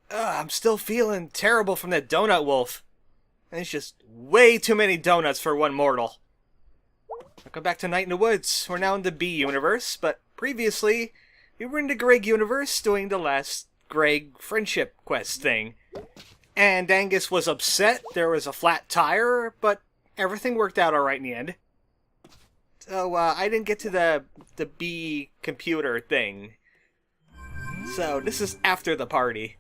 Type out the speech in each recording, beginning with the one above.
I'm still feeling terrible from that donut wolf. And it's just way too many donuts for one mortal. Welcome back to Night in the Woods. We're now in the B universe, but previously, we were in the Greg universe doing the last Greg friendship quest thing. And Angus was upset, there was a flat tire, but everything worked out alright in the end. So, I didn't get to the B computer thing. So, this is after the party.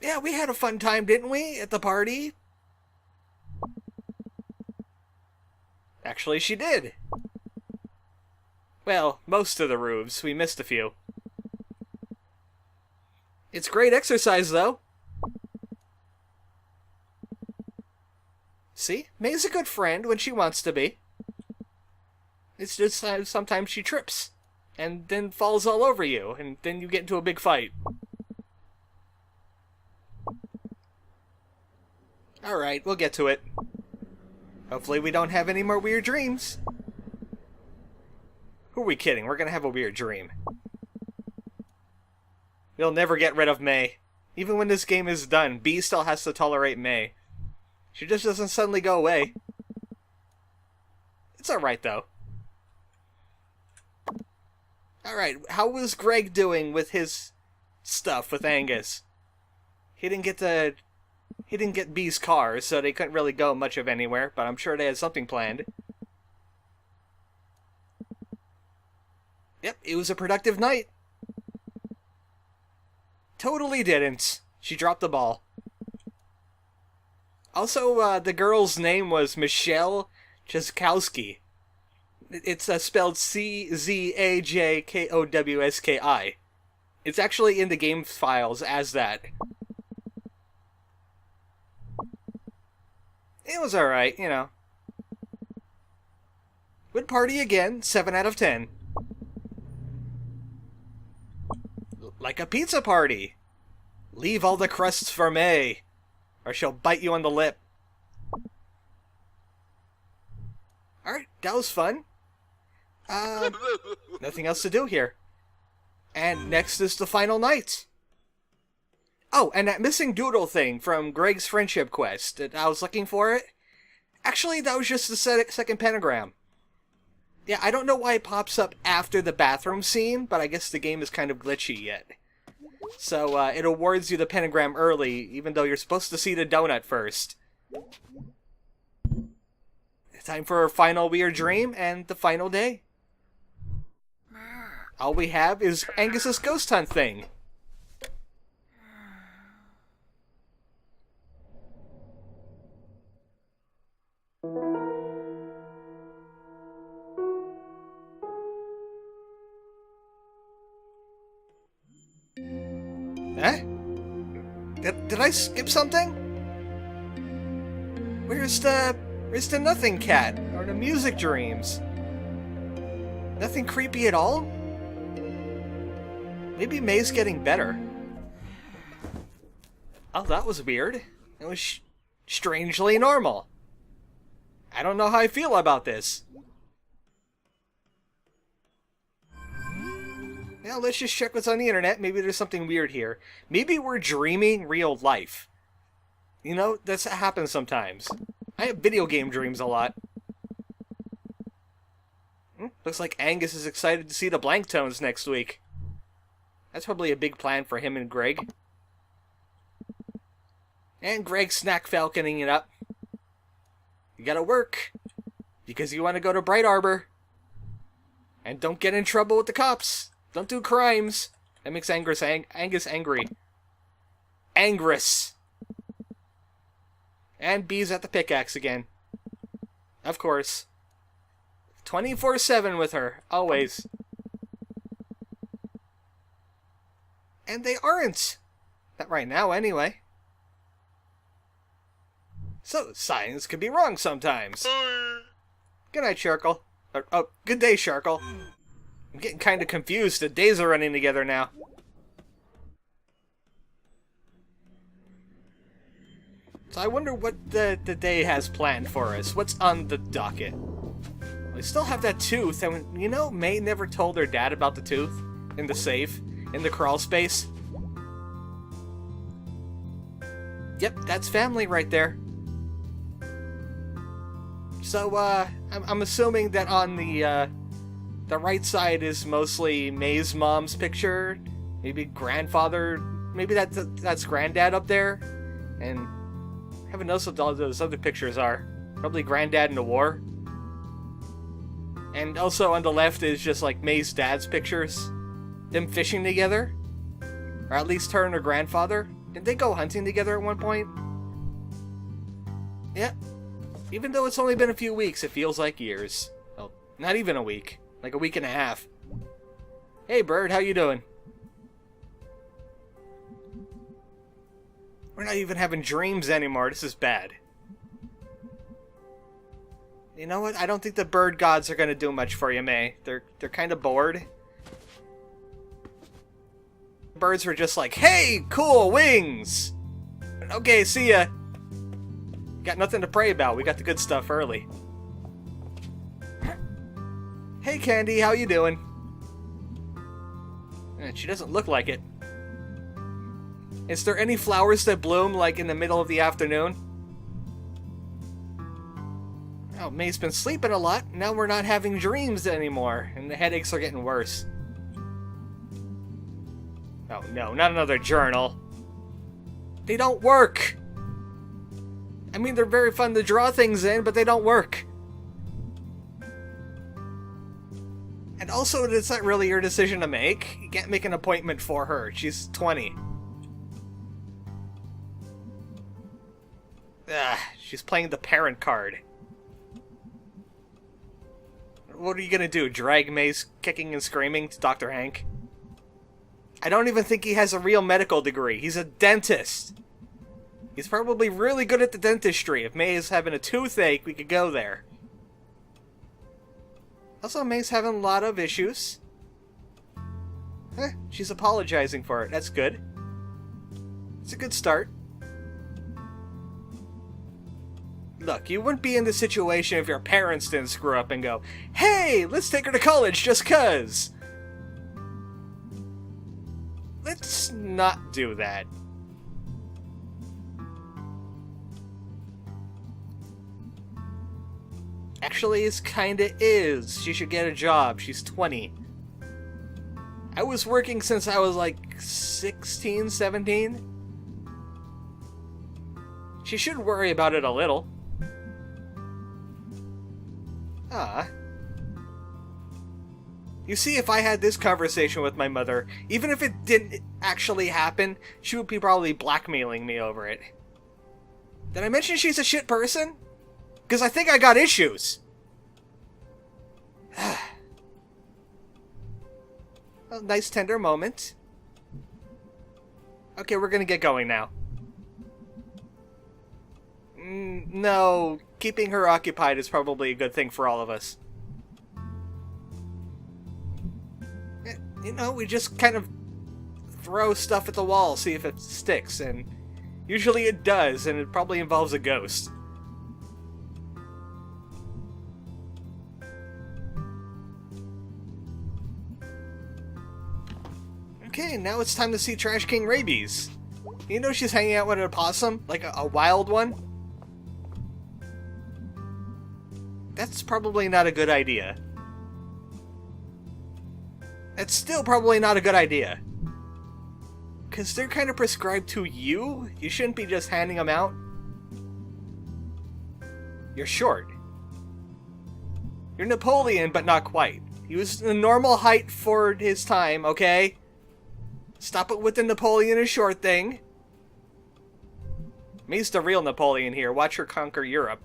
Yeah, we had a fun time, didn't we, at the party? Actually, she did. Well, most of the roofs. We missed a few. It's great exercise, though. See? May's a good friend when she wants to be. It's just sometimes she trips. And then falls all over you. And then you get into a big fight. Alright, we'll get to it. Hopefully we don't have any more weird dreams. Who are we kidding? We're gonna have a weird dream. We'll never get rid of May. Even when this game is done, B still has to tolerate May. She just doesn't suddenly go away. It's alright, though. Alright, how was Greg doing with his stuff with Angus? He didn't get B's car, so they couldn't really go much of anywhere, but I'm sure they had something planned. Yep, it was a productive night. Totally didn't. She dropped the ball. Also, the girl's name was Michelle Czajkowski. It's spelled Czajkowski. It's actually in the game files as that. It was alright, you know. Good party again, 7 out of 10. Like a pizza party. Leave all the crusts for May, or she'll bite you on the lip. Alright, that was fun. Nothing else to do here. And next is the final night. Oh, and that missing doodle thing from Greg's friendship quest. I was looking for it. Actually, that was just the second pentagram. Yeah, I don't know why it pops up after the bathroom scene, but I guess the game is kind of glitchy yet. So, it awards you the pentagram early, even though you're supposed to see the donut first. Time for our final weird dream and the final day. All we have is Angus's ghost hunt thing. Huh? Did I skip something? Where's the nothing cat? Or the music dreams? Nothing creepy at all? Maybe May's getting better. Oh, that was weird. It was strangely normal. I don't know how I feel about this. Now let's just check what's on the internet. Maybe there's something weird here. Maybe we're dreaming real life. You know, that happens sometimes. I have video game dreams a lot. Looks like Angus is excited to see the Blank Tones next week. That's probably a big plan for him and Greg. And Greg snack falconing it up. You gotta work. Because you want to go to Bright Arbor. And don't get in trouble with the cops. Don't do crimes. That makes Angus angry. Angrous. And B's at the pickaxe again. Of course. 24/7 with her. Always. And they aren't. Not right now, anyway. So, science can be wrong sometimes. Good night, Sharkle. Oh, good day, Sharkle. I'm getting kind of confused. The days are running together now. So I wonder what the day has planned for us. What's on the docket? They still have that tooth, and you know, May never told her dad about the tooth in the safe, in the crawl space. Yep, that's family right there. So, I'm assuming that on the right side is mostly May's mom's picture, maybe grandfather, maybe that's granddad up there, and heaven knows what all those other pictures are. Probably granddad in the war. And also on the left is just like May's dad's pictures, them fishing together, or at least her and her grandfather. Did they go hunting together at one point? Yeah. Even though it's only been a few weeks, it feels like years. Well, not even a week. Like a week and a half. Hey, bird, how you doing? We're not even having dreams anymore. This is bad. You know what? I don't think the bird gods are going to do much for you, May. They're kind of bored. Birds were just like, hey, cool, wings! Okay, see ya. Got nothing to pray about. We got the good stuff early. Hey, Candy, how you doing? She doesn't look like it. Is there any flowers that bloom, like, in the middle of the afternoon? Oh, May's been sleeping a lot. Now we're not having dreams anymore, and the headaches are getting worse. Oh no, not another journal. They don't work! I mean, they're very fun to draw things in, but they don't work. And also, it's not really your decision to make. You can't make an appointment for her. She's 20. She's playing the parent card. What are you gonna do? Drag May's kicking and screaming to Dr. Hank? I don't even think he has a real medical degree. He's a dentist. He's probably really good at the dentistry. If May is having a toothache, we could go there. Also, May's having a lot of issues. She's apologizing for it. That's good. It's a good start. Look, you wouldn't be in this situation if your parents didn't screw up and go, hey, let's take her to college just 'cause. Let's not do that. Actually, it kinda is. She should get a job. She's 20. I was working since I was like 16, 17. She should worry about it a little. You see, if I had this conversation with my mother, even if it didn't actually happen, she would be probably blackmailing me over it. Did I mention she's a shit person? Because I think I got issues. A nice tender moment. Okay, we're gonna get going now. No, keeping her occupied is probably a good thing for all of us. You know, we just kind of throw stuff at the wall, see if it sticks, and usually it does, and it probably involves a ghost. Okay, now it's time to see Trash King Rabies. You know she's hanging out with an opossum? Like a wild one? That's probably not a good idea. That's still probably not a good idea. Because they're kind of prescribed to you. You shouldn't be just handing them out. You're short. You're Napoleon, but not quite. He was the normal height for his time, okay? Stop it with the Napoleon is short thing. May's the real Napoleon here. Watch her conquer Europe.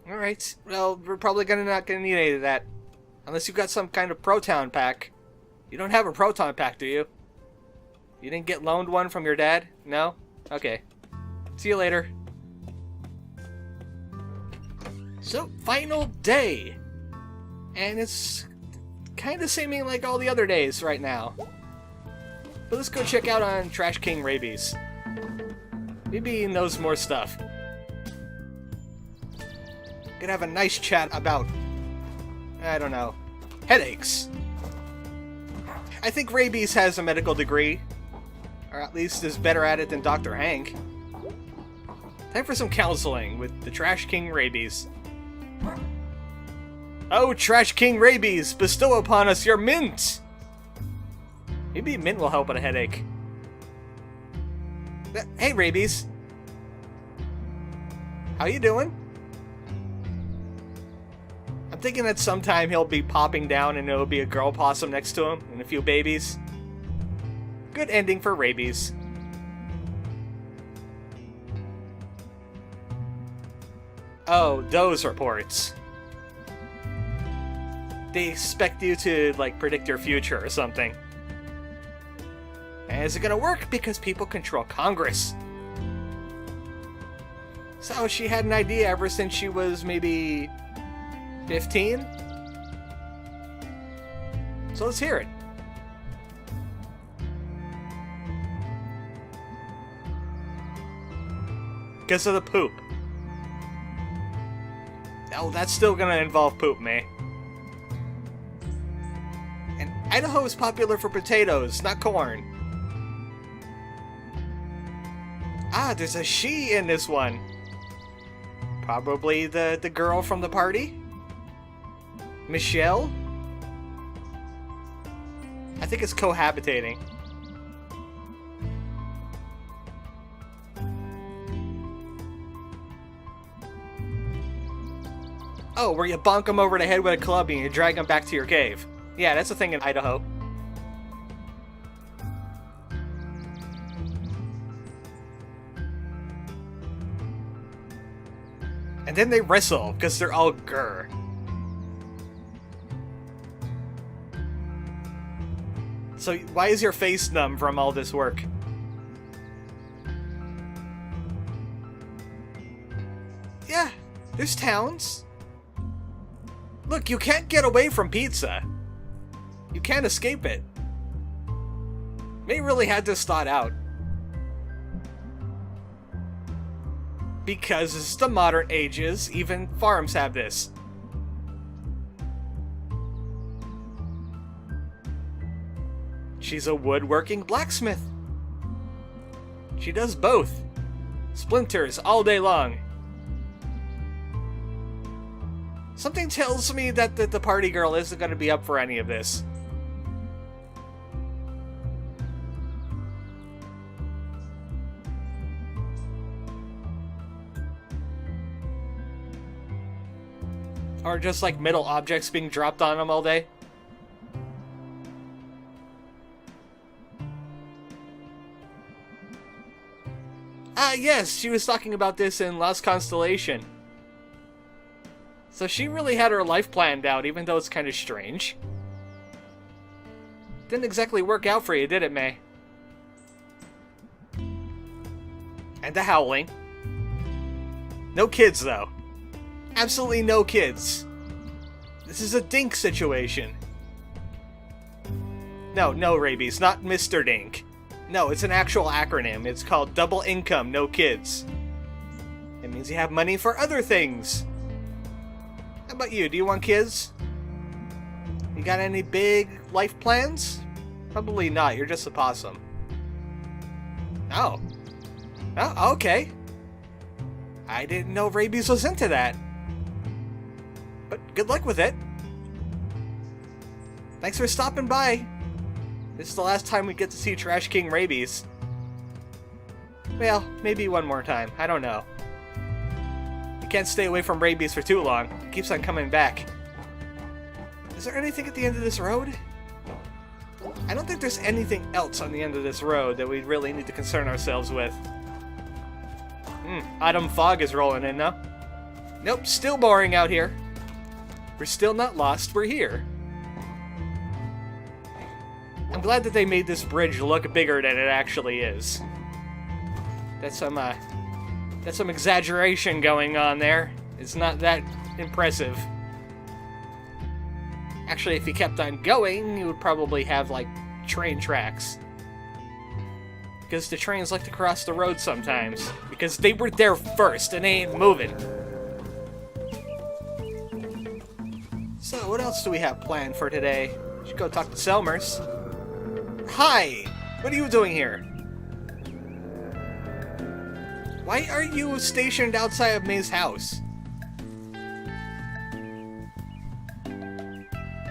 Alright, well, we're probably not gonna need any of that. Unless you've got some kind of proton pack. You don't have a proton pack, do you? You didn't get loaned one from your dad? No? Okay. See you later. So, final day! And it's kind of seeming like all the other days right now. But let's go check out on Trash King Rabies. Maybe he knows more stuff. Gonna have a nice chat about, I don't know, headaches. I think Rabies has a medical degree, or at least is better at it than Dr. Hank. Time for some counseling with the Trash King Rabies. Oh, Trash King Rabies, bestow upon us your mint! Maybe mint will help with a headache. Hey, Rabies. How you doing? I'm thinking that sometime he'll be popping down and it'll be a girl possum next to him and a few babies. Good ending for Rabies. Oh, those reports. They expect you to, like, predict your future or something. And is it gonna work? Because people control Congress. So she had an idea ever since she was maybe 15? So let's hear it. Because of the poop. Oh, that's still gonna involve poop, May. And Idaho is popular for potatoes, not corn. Ah, there's a she in this one. Probably the girl from the party? Michelle? I think it's cohabitating. Oh, where you bonk them over the head with a club and you drag them back to your cave. Yeah, that's a thing in Idaho. And then they wrestle, because they're all grr. So why is your face numb from all this work? Yeah, there's towns. Look, you can't get away from pizza. You can't escape it. May really had this thought out. Because this is the modern ages, even farms have this. She's a woodworking blacksmith. She does both. Splinters all day long. Something tells me that the party girl isn't going to be up for any of this. Or just like metal objects being dropped on them all day. Ah, yes, she was talking about this in Lost Constellation. So she really had her life planned out, even though it's kind of strange. Didn't exactly work out for you, did it, May? And the howling. No kids, though. Absolutely no kids. This is a Dink situation. No, Rabies, not Mr. Dink. No, it's an actual acronym. It's called Double Income, No Kids. It means you have money for other things. How about you? Do you want kids? You got any big life plans? Probably not. You're just a possum. Oh. Oh, okay. I didn't know Rabies was into that. But good luck with it. Thanks for stopping by. This is the last time we get to see Trash King Rabies. Well, maybe one more time. I don't know. You can't stay away from Rabies for too long. It keeps on coming back. Is there anything at the end of this road? I don't think there's anything else on the end of this road that we really need to concern ourselves with. Autumn fog is rolling in now. Nope, still boring out here. We're still not lost, we're here. I'm glad that they made this bridge look bigger than it actually is. That's some exaggeration going on there. It's not that impressive. Actually, if you kept on going, you would probably have, like, train tracks. Because the trains like to cross the road sometimes. Because they were there first and they ain't moving. So what else do we have planned for today? We should go talk to Selmers. Hi! What are you doing here? Why are you stationed outside of May's house?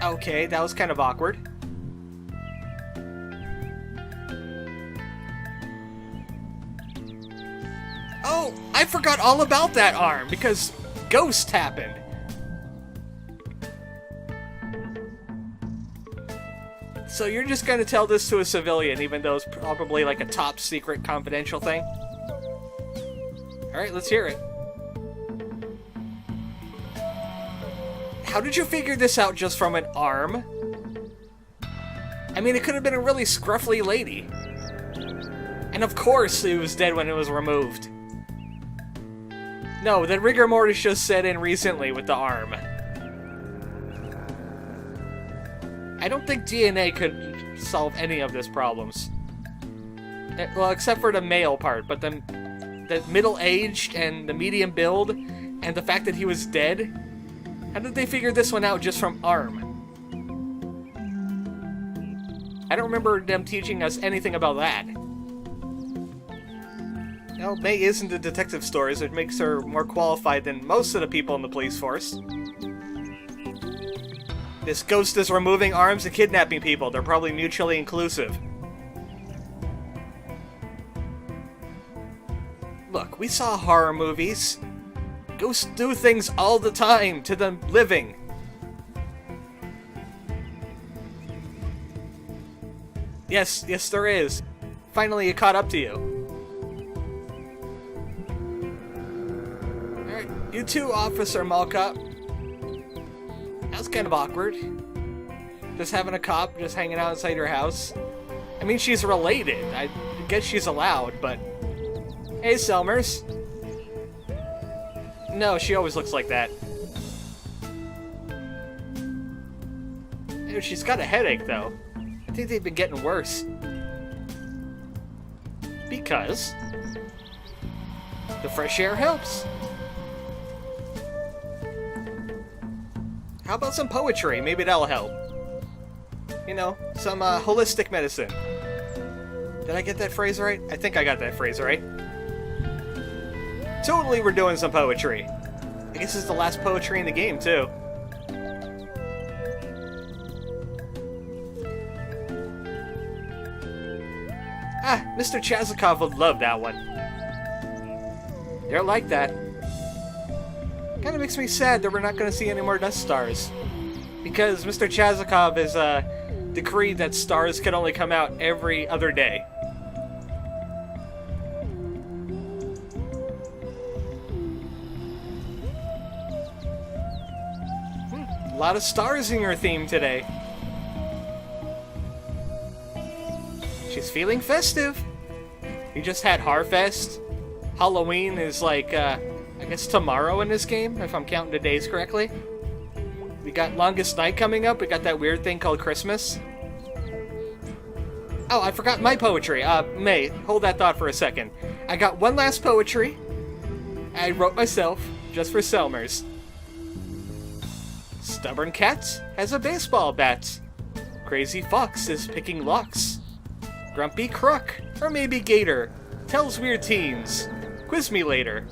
Okay, that was kind of awkward. Oh, I forgot all about that arm because Ghost happened. So you're just gonna tell this to a civilian, even though it's probably like a top secret confidential thing? Alright, let's hear it. How did you figure this out just from an arm? I mean, it could have been a really scruffy lady. And of course it was dead when it was removed. No, the rigor mortis just set in recently with the arm. I don't think DNA could solve any of these problems. Well, except for the male part, but the middle-aged and the medium build, and the fact that he was dead, how did they figure this one out just from arm? I don't remember them teaching us anything about that. Well, May is into detective stories, which makes her more qualified than most of the people in the police force. This ghost is removing arms and kidnapping people. They're probably mutually inclusive. Look, we saw horror movies. Ghosts do things all the time to the living. Yes, there is. Finally, it caught up to you. Alright, you too, Officer Malcop. That was kind of awkward. Just having a cop just hanging out inside your house. I mean, she's related. I guess she's allowed, but... Hey, Selmers. No, she always looks like that. Dude, she's got a headache, though. I think they've been getting worse. Because... the fresh air helps. How about some poetry? Maybe that'll help. You know, some holistic medicine. Did I get that phrase right? I think I got that phrase right. Totally we're doing some poetry. I guess it's the last poetry in the game, too. Ah, Mr. Chazikov would love that one. They're like that. Kind of makes me sad that we're not going to see any more Death Stars. Because Mr. Chazikov has decreed that stars can only come out every other day. A lot of stars in your theme today. She's feeling festive. You just had Harfest. Halloween is like, I guess tomorrow in this game, if I'm counting the days correctly. We got Longest Night coming up. We got that weird thing called Christmas. Oh, I forgot my poetry. May, hold that thought for a second. I got one last poetry. I wrote myself, just for Selmers. Stubborn cat has a baseball bat. Crazy fox is picking locks. Grumpy crook, or maybe gator, tells weird teens. Quiz me later.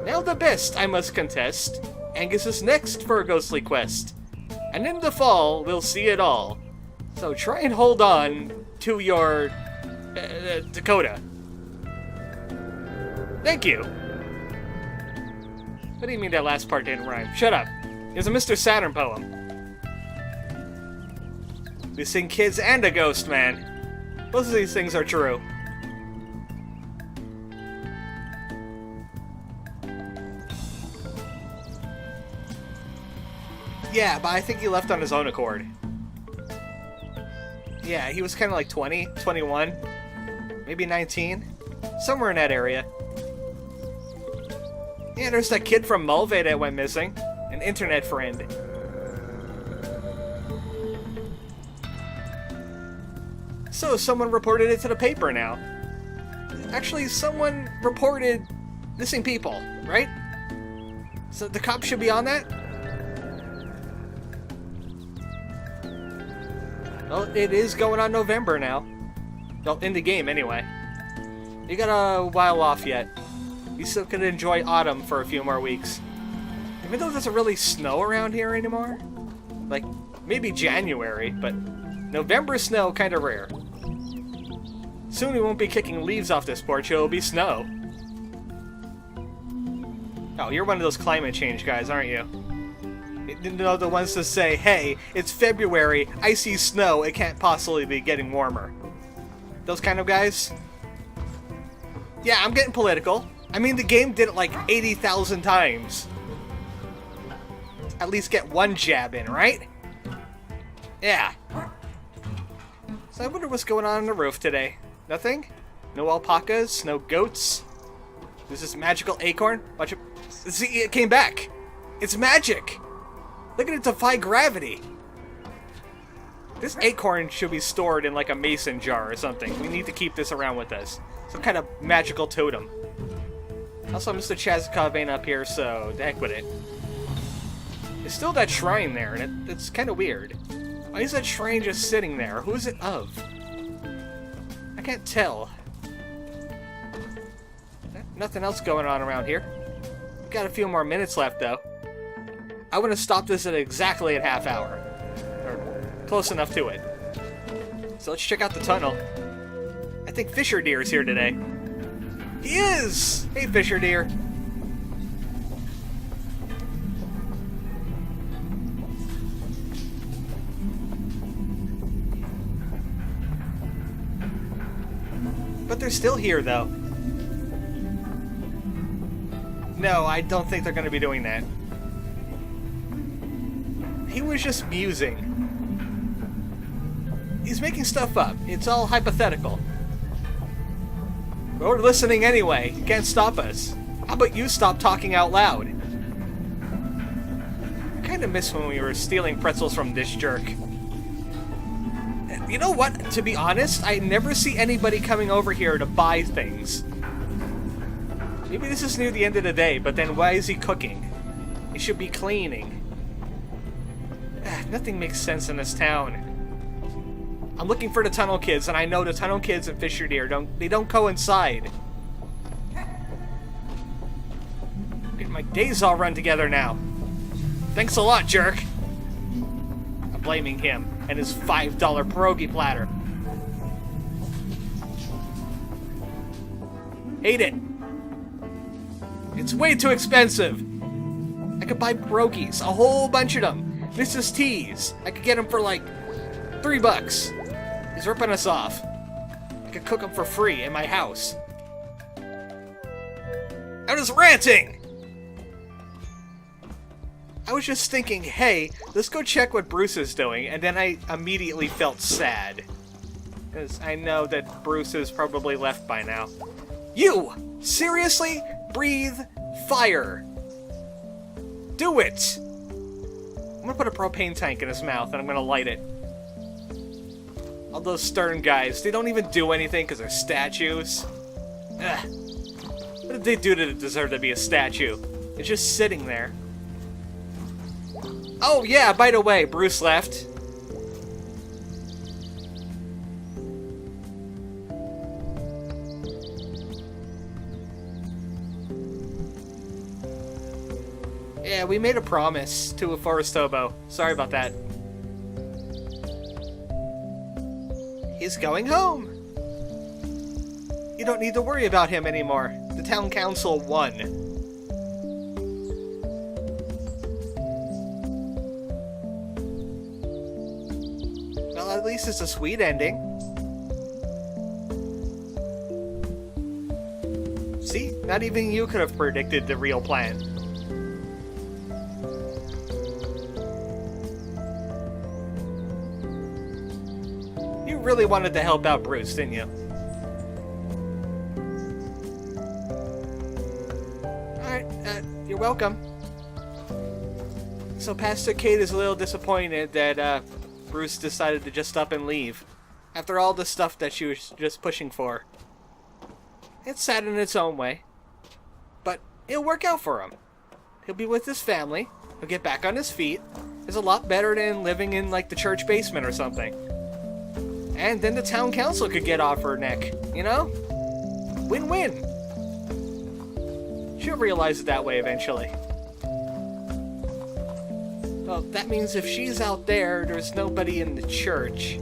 Now the best, I must contest. Angus is next for a ghostly quest. And in the fall, we'll see it all. So try and hold on to your... Dakota. Thank you. What do you mean that last part didn't rhyme? Shut up. It's a Mr. Saturn poem. Missing kids and a ghost man. Both of these things are true. Yeah, but I think he left on his own accord. Yeah, he was kind of like 20, 21, maybe 19. Somewhere in that area. Yeah, there's that kid from Mulvey that went missing. An internet friend. So, someone reported it to the paper now. Actually, someone reported missing people, right? So the cops should be on that? Well, it is going on November now. Well, in the game, anyway. You got a while off yet. You still can enjoy autumn for a few more weeks. Even though it doesn't really snow around here anymore. Like, maybe January, but November snow kind of rare. Soon we won't be kicking leaves off this porch, it'll be snow. Oh, you're one of those climate change guys, aren't you? You know, the ones to say, hey, it's February, I see snow, it can't possibly be getting warmer. Those kind of guys? Yeah, I'm getting political. I mean, the game did it like 80,000 times. At least get one jab in, right? Yeah. So I wonder what's going on the roof today. Nothing? No alpacas? No goats? There's this magical acorn? Watch it. See, it came back. It's magic. Look at it defy gravity. This acorn should be stored in like a mason jar or something. We need to keep this around with us. Some kind of magical totem. Also, Mr. Chazikov ain't up here, so the heck with it. There's still that shrine there, and it's kind of weird. Why is that shrine just sitting there? Who is it of? I can't tell. Nothing else going on around here. Got a few more minutes left, though. I want to stop this at exactly a half hour. Or close enough to it. So let's check out the tunnel. I think Fisher Deer is here today. He is! Hey, Fisher Deer. But they're still here, though. No, I don't think they're going to be doing that. He was just musing. He's making stuff up. It's all hypothetical. We're listening anyway. You can't stop us. How about you stop talking out loud? I kind of miss when we were stealing pretzels from this jerk. You know what? To be honest, I never see anybody coming over here to buy things. Maybe this is near the end of the day, but then why is he cooking? He should be cleaning. Nothing makes sense in this town. I'm looking for the Tunnel Kids, and I know the Tunnel Kids and Fisher Deer don't coincide. My days all run together now. Thanks a lot, jerk. I'm blaming him and his $5 pierogi platter. Hate it. It's way too expensive. I could buy pierogies, a whole bunch of them. Mrs. T's. I could get them for like $3. He's ripping us off. I could cook them for free in my house. I was ranting! I was just thinking, hey, let's go check what Bruce is doing, and then I immediately felt sad. Because I know that Bruce is probably left by now. You! Seriously? Breathe fire. Do it! I'm gonna put a propane tank in his mouth, and I'm gonna light it. All those Stern guys, they don't even do anything because they're statues. Ugh. What did they do to deserve to be a statue? It's just sitting there. Oh yeah, by the way, Bruce left. Yeah, we made a promise to a Forest Hobo. Sorry about that. He's going home. You don't need to worry about him anymore. The town council won. Well, at least it's a sweet ending. See? Not even you could have predicted the real plan. You really wanted to help out Bruce, didn't you? Alright, you're welcome. So Pastor Kate is a little disappointed that Bruce decided to just up and leave. After all the stuff that she was just pushing for. It's sad in its own way. But it'll work out for him. He'll be with his family. He'll get back on his feet. It's a lot better than living in like the church basement or something. And then the town council could get off her neck, you know? Win-win. She'll realize it that way eventually. Well, that means if she's out there, there's nobody in the church.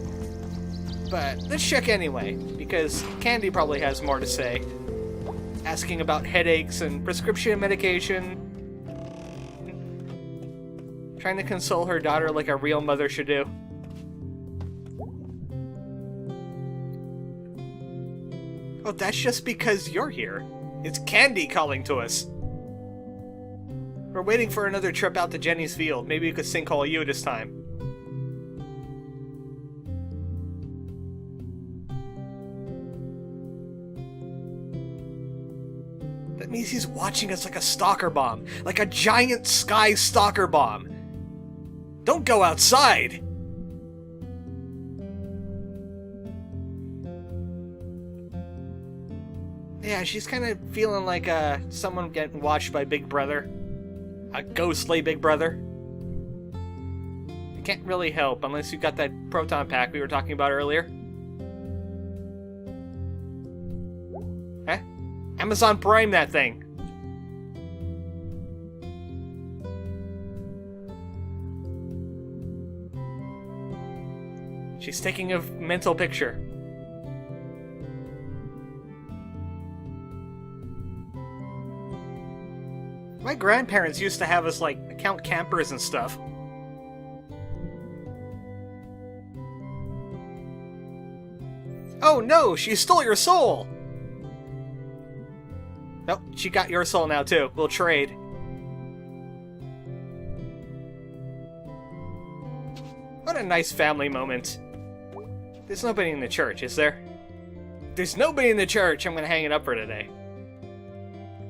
But let's check anyway, because Candy probably has more to say. Asking about headaches and prescription medication. Trying to console her daughter like a real mother should do. Oh, that's just because you're here. It's Candy calling to us. We're waiting for another trip out to Jenny's field. Maybe we could sinkhole you this time. That means he's watching us like a stalker bomb. Like a giant sky stalker bomb. Don't go outside! Yeah, she's kind of feeling like someone getting watched by Big Brother. A ghostly Big Brother. You can't really help unless you got that proton pack we were talking about earlier. Huh? Amazon Prime that thing. She's taking a mental picture. My grandparents used to have us, like, count campers and stuff. Oh no, she stole your soul! Nope, she got your soul now too. We'll trade. What a nice family moment. There's nobody in the church, is there? There's nobody in the church. I'm gonna hang it up for today.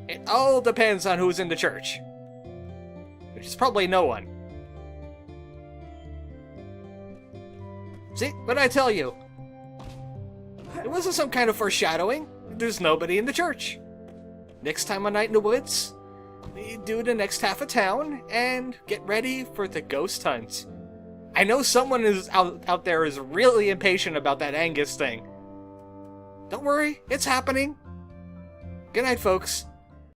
It all depends on who's in the church. Which is probably no one. See? What'd I tell you? It wasn't some kind of foreshadowing. There's nobody in the church. Next time on Night in the Woods, we do the next half of town and get ready for the ghost hunt. I know someone is out there is really impatient about that Angus thing. Don't worry, it's happening. Good night, folks.